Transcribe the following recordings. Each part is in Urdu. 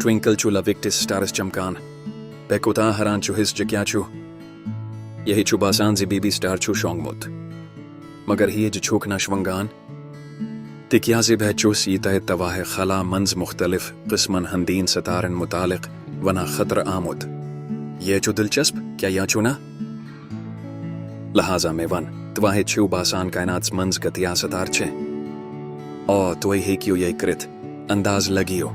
Twinkle chu lavictis staris chamkan. Pekuta haran chu his jakyachu. Yehi chu basan zi bibi star chu shongmut. Magar hiye jchuk na shwangan. Tikya zib hai chu sita tawah khala manz mukhtalif qisman handin sataran mutaliq wana khatra amud. Ye chu dilchasp kya ya chu na? Lahaza mevan tawah chu basan kainats manz gatiya satar che. O toy he kyu ye krit andaz lagiyo.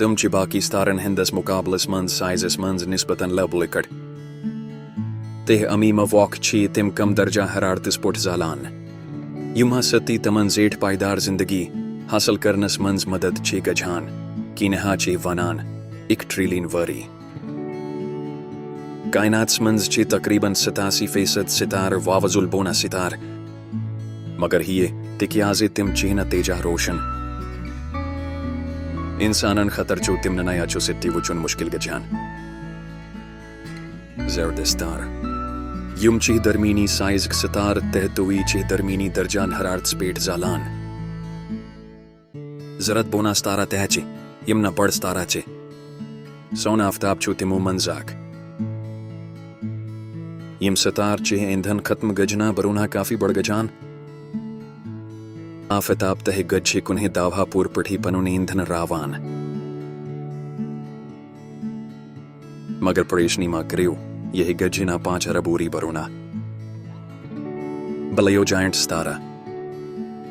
تم چی باقی ستارن ہندس مقابلس منز سائزس منز نسبتاً لب لکڑ تہ امیم واک چی تم کم درجہ حرارتس پوٹ زالان یمہ ستی تمن زیٹ پائیدار زندگی حاصل کرنس منز مدد چی گجھان کی نہا چی ونان 1 ٹریلین وری کائنات منز چی تقریباً 87% ستار واوز البونا ستار مگر ہیے تکیازے تم چی نتیجہ روشن انسانن خطر چو تم ننایا چو سٹی وچون مشکل گجان زرد ستار یم چی درمینی سائز ستار تحتوی چی درمینی درجان حرارت سپیٹ زالان زرد بونا ستارا تہ چی یم نا بڑ ستارا چی سون آفتاب چو تمو منزاک یم ستار چی ایندھن ختم گجنا برونا کافی بڑ گجان آفتاب تہ گجھے کنہیں داوہا پور پٹھی پنون ایندھن راوان مگر پریشنی ماں کریو یہی گجھے نا 5 اربوری برونا بلیو جائنٹ ستارا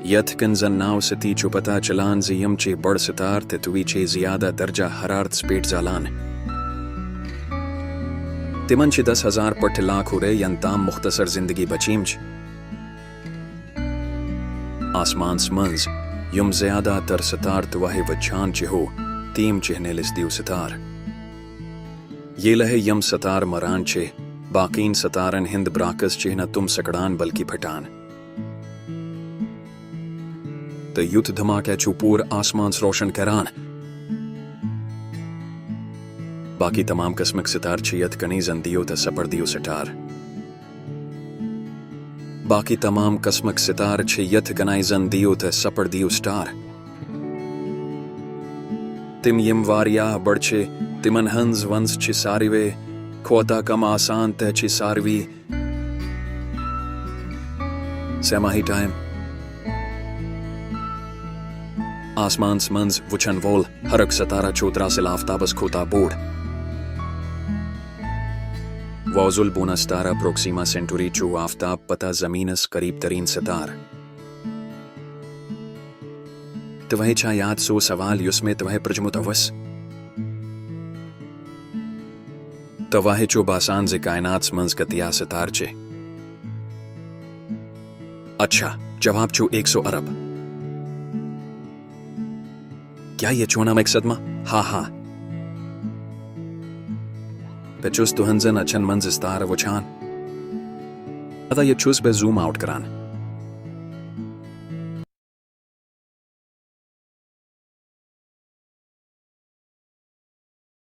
یتھ کنزن ناو ستی چو پتا چلان زیم چے بڑ ستار تتوی چے زیادہ درجہ حرارت سپیٹ زالان تمن چے 10,000 پٹھ لاکھ ہو رہے ینتام مختصر زندگی بچیم چ آسمان منز یم زیادہ تر ستار تواہ وچھان چہ ہو تیم چہنے لس دیو ستار یہ لہے یم ستار مران چہ باقین ستارن ہند براکس چہ نہ تم سکڑان بلکہ پھٹان تو یوت دھماکہ چو پور آسمان روشن کران باقی تمام قسمک ستار چیت کنی زندیو تا سپر دیو سٹار باقی تمام قسمک ستار چھ یت گنائی زن دیو تہ سپر دیو سٹار تم یم واریا بڑ چھ تمن ہنز ونز چھ ساروے کھوتا کم آسان تہ چھ ساروی سیماہی ٹائم آسمان منز وچھن وول ہرک ستارہ چوترا سے آفتابس کھوتا بوڑ وازل بونا ستارہ پروکسیما سینٹوری چو آفتاب پتا زمینس قریب ترین ستار توہیں چھا یاد سو سوال یس میں توہیں پرج متوس توہیں چو باسان ز کائنات منز کتیا ستار چے اچھا جواب چو 100 ارب کیا یہ چونا مقصد ما ہاں ہاں پچوس تو ہنزن اچھن منز ستار وچھان ادا یہ چوس بے زوم آؤٹ کران